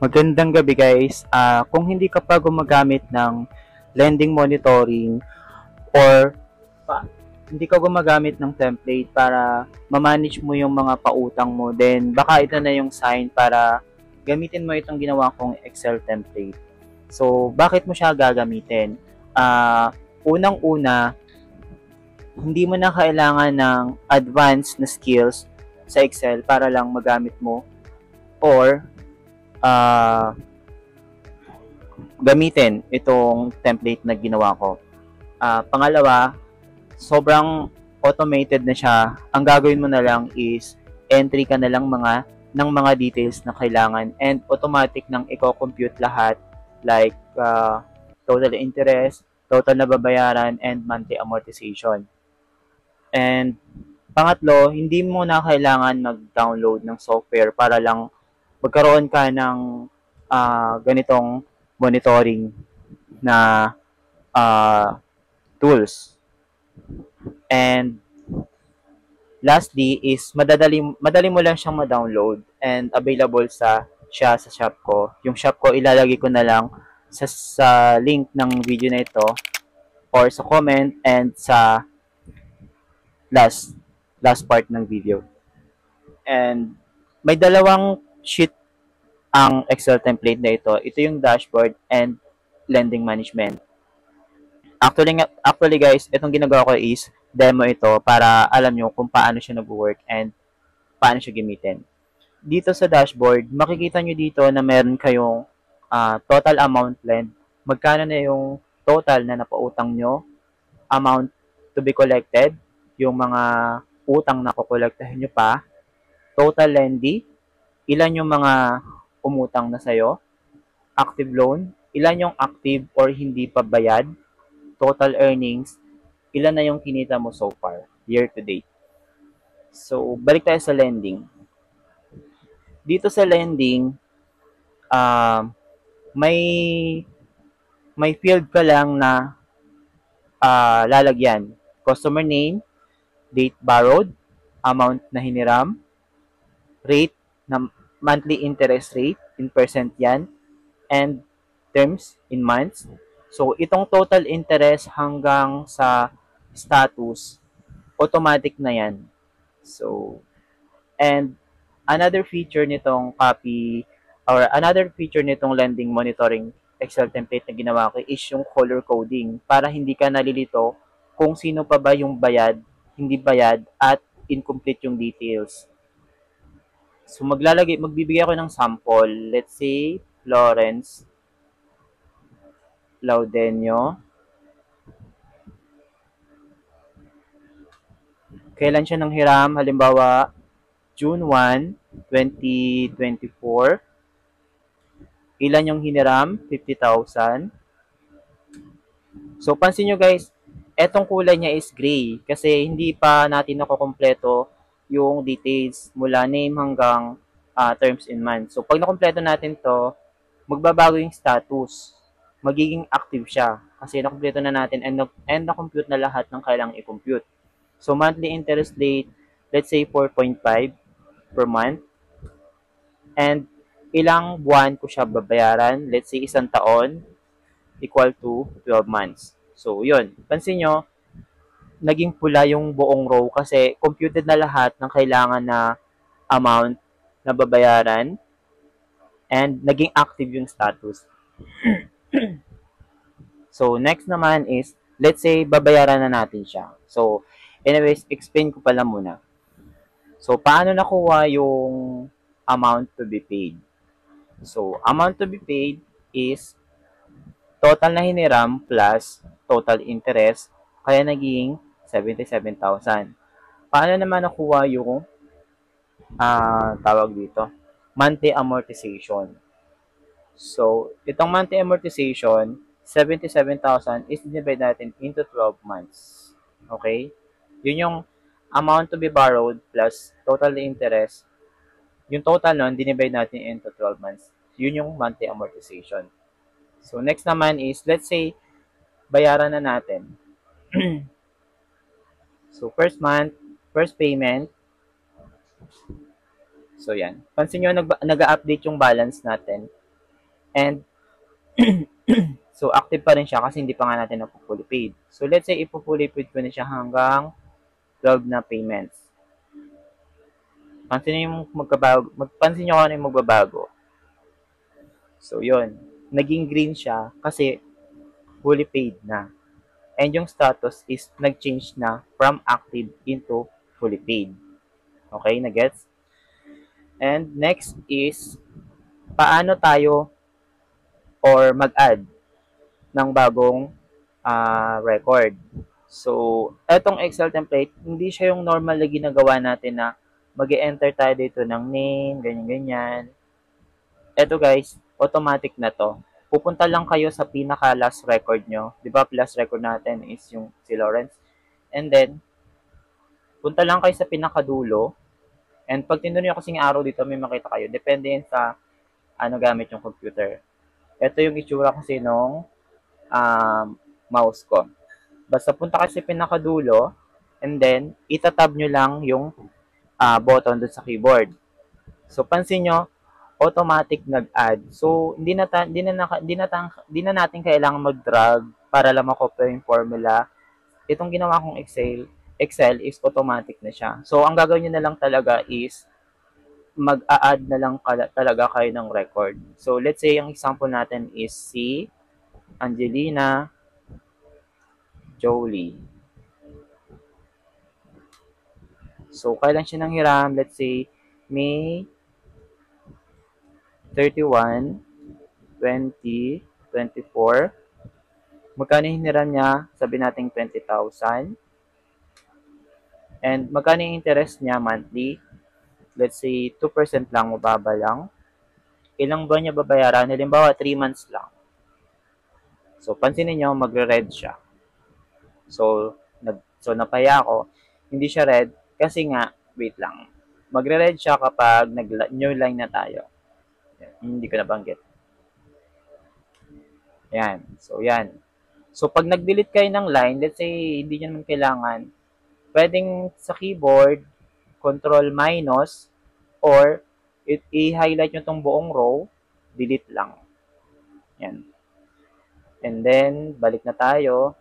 Magandang gabi guys. Kung hindi ka pa gumagamit ng lending monitoring or hindi ka gumagamit ng template para ma-manage mo yung mga pautang mo, then baka ito na yung sign para gamitin mo itong ginawa kong Excel template. So, bakit mo siya gagamitin? Unang-una, hindi mo na kailangan ng advanced na skills sa Excel para lang magamit mo or uh, gamitin itong template na ginawa ko. Pangalawa, sobrang automated na siya. Ang gagawin mo na lang is entry ka na lang ng mga details na kailangan and automatic nang i-compute lahat like total interest, total na babayaran, and monthly amortization. And pangatlo, hindi mo na kailangan mag-download ng software para lang magkaroon ka ng ganitong monitoring na tools. And lastly is madali mo lang siyang ma-download and available sa shop ko. Yung shop ko ilalagay ko na lang sa link ng video na ito or sa comment and sa last part ng video. And may dalawang sheet ang Excel template na ito. Ito yung dashboard and lending management. Actually guys, itong ginagawa ko is demo ito para alam nyo kung paano siya nag-work and paano siya gamitin. Dito sa dashboard, makikita nyo dito na meron kayong total amount lend, magkano na yung total na napautang nyo, amount to be collected, yung mga utang na kukolektahin nyo pa, total lending, ilan yung mga umutang na sa'yo, active loan, ilan yung active or hindi pa bayad, total earnings, ilan na yung kinita mo so far, year to date. So, balik tayo sa lending. Dito sa lending, may field ka lang na lalagyan. Customer name, date borrowed, amount na hiniram, rate na monthly interest rate, in percent yan, and terms in months. So, itong total interest hanggang sa status, automatic na yan. So, and another feature nitong lending monitoring Excel template na ginawa ko is yung color coding para hindi ka nalilito kung sino pa ba yung bayad, hindi bayad, at incomplete yung details. So, magbibigay ako ng sample. Let's say, Lawrence Laudenio. Kailan siya nang hiram? Halimbawa, June 1, 2024. Ilan yung hiniram? 50,000. So, pansin nyo guys, etong kulay niya is gray kasi hindi pa natin nakukompleto yung details mula name hanggang terms in months. So, pag nakompleto natin to, magbabago yung status. Magiging active siya kasi nakompleto na natin and na-compute na lahat ng kailangang i-compute. So, monthly interest rate, let's say 4.5 per month. And ilang buwan ko siya babayaran? Let's say isang taon equal to 12 months. So, yun. Pansin nyo, naging pula yung buong row kasi computed na lahat ng kailangan na amount na babayaran and naging active yung status. So, next naman is, let's say, babayaran na natin siya. So, anyways, explain ko pala muna. So, paano nakuha yung amount to be paid? So, amount to be paid is total na hiniram plus total interest, kaya naging 77,000. Paano naman nakuha yung tawag dito? Monthly amortization. So, itong monthly amortization, 77,000 is divide natin into 12 months. Okay? Yun yung amount to be borrowed plus total interest. Yung total nun, dinivide natin into 12 months. Yun yung monthly amortization. So, next naman is, let's say, bayaran na natin. So, first month, first payment. So, yan. Pansin nyo, nag-update yung balance natin. And so, active pa rin siya kasi hindi pa nga natin na-fully paid. So, let's say, ipo-fully paid ko na siya hanggang 12 na payments. Pansin niyo yung magbabago, magpansin niyo kung ano yung magbabago. So, yun. Naging green siya kasi fully paid na. And yung status is nag-change na from active into fully paid. Okay, na-gets? And next is, paano tayo or mag-add ng bagong record. So, etong Excel template, hindi siya yung normal na ginagawa natin na mag-enter tayo dito ng name, ganyan-ganyan. Eto guys, automatic na to. Pupunta lang kayo sa pinaka last record nyo. Di ba, last record natin is yung si Lawrence. And then, punta lang kayo sa pinakadulo. And pag tinuro nyo kasing arrow dito, may makita kayo. Depende yan sa ano gamit yung computer. Ito yung itsura kasi nung mouse ko. Basta punta kayo sa pinakadulo, and then, itatab nyo lang yung button doon sa keyboard. So, pansin nyo, automatic nag-add. So, hindi na natin kailangan mag-drag para lang makopya yung formula. Itong ginawa kong Excel is automatic na siya. So, ang gagawin nyo na lang talaga is mag-a-add na lang talaga kayo ng record. So, let's say, ang example natin is si Angelina Jolie. So, kailan siya nanghiram? Let's say, May 31, 2024. Magkano hiniram niya? Sabi natin 20,000. And magkano yung interest niya monthly? Let's say 2% lang, mababa lang. Ilang buwan niya babayaran? Halimbawa 3 months lang. So pansinin niyo, magre-red siya. So napaya ako. Hindi siya red kasi nga, wait lang. Magre-red siya kapag nag-new line na tayo. Hindi ko nabanggit. Yan. So, yan. So, pag nag-delete kayo ng line, let's say, hindi nyo naman kailangan, pwedeng sa keyboard, control minus, or i-highlight nyo itong buong row, delete lang. Yan. And then, balik na tayo.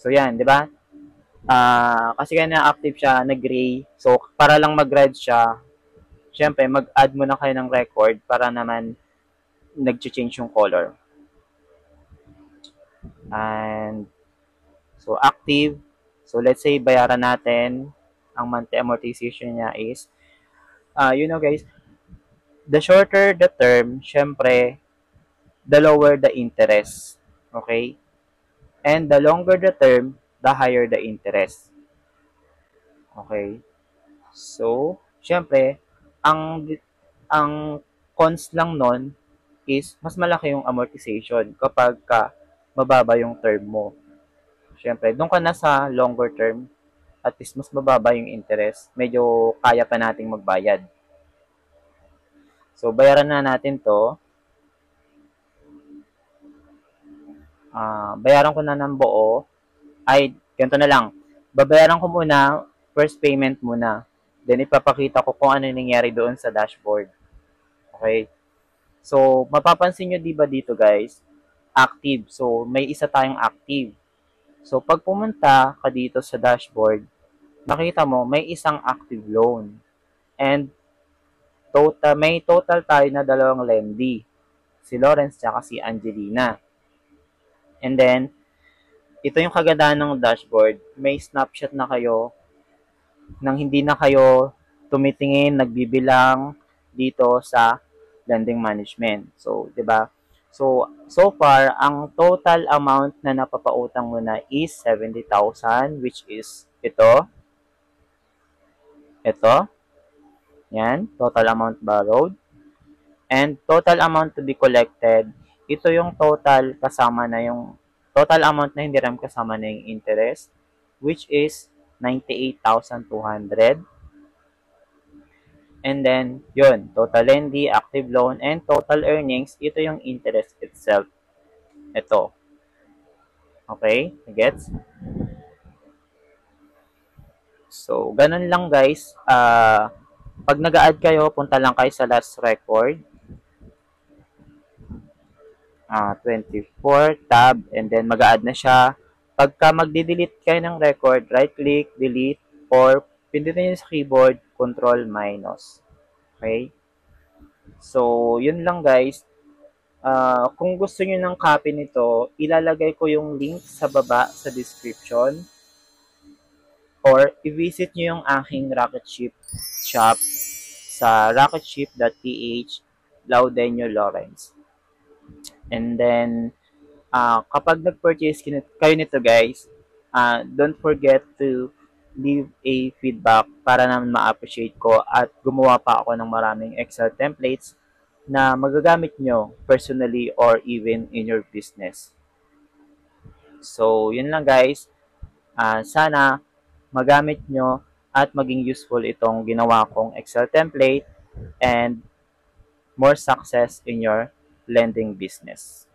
So, yan, di ba? Kasi kaya na-active siya, nag-gray. So, para lang mag-red siya, syempre, mag-add muna kayo ng record para naman nag-change yung color. And, so, active. So, let's say, bayaran natin. Ang monthly amortization niya is, you know guys, the shorter the term, syempre, the lower the interest. Okay? And the longer the term, the higher the interest. Okay? So, syempre, ang cons lang nun is mas malaki yung amortization kapag mababa yung term mo. Syempre, doon ka na sa longer term, at least mas mababa yung interest. Medyo kaya pa nating magbayad. So, bayaran na natin to. Bayaran ko na ng buo. Ay, ganito na lang. Babayaran ko muna, first payment muna. Then, ipapakita ko kung ano nangyari doon sa dashboard. Okay? So, mapapansin nyo diba dito guys, active. So, may isa tayong active. So, pag pumunta ka dito sa dashboard, makita mo, may isang active loan. And, may total tayo na dalawang lendee. Si Lawrence at si Angelina. And then, ito yung kagandahan ng dashboard. May snapshot na kayo nang hindi na kayo tumitingin, nagbibilang dito sa lending management. So, 'di ba? So far, ang total amount na napapautang mo na is 70,000, which is ito. Ito. Yan, total amount borrowed. And total amount to be collected, ito yung total kasama na yung total amount na hindi rin kasama na yung interest, which is 98,200. And then, yun, total lendee, active loan, and total earnings, ito yung interest itself. Ito. Okay? Gets? So, ganun lang guys. Pag nag-add kayo, punta lang kayo sa last record. 24 tab, and then mag-a-add na siya. Pagka magde-delete kayo ng record, right-click, delete, or pindutin nyo sa keyboard, control minus. Okay? So, yun lang guys. Kung gusto nyo ng copy nito, ilalagay ko yung link sa baba sa description, or i-visit nyo yung aking Rocketship shop sa rocketship.ph Laudenio Lawrence. And then, kapag nag-purchase kayo nito guys, don't forget to leave a feedback para naman ma-appreciate ko at gumawa pa ako ng maraming Excel templates na magagamit nyo personally or even in your business. So, yun lang guys. Sana magamit nyo at maging useful itong ginawa kong Excel template, and more success in your lending business.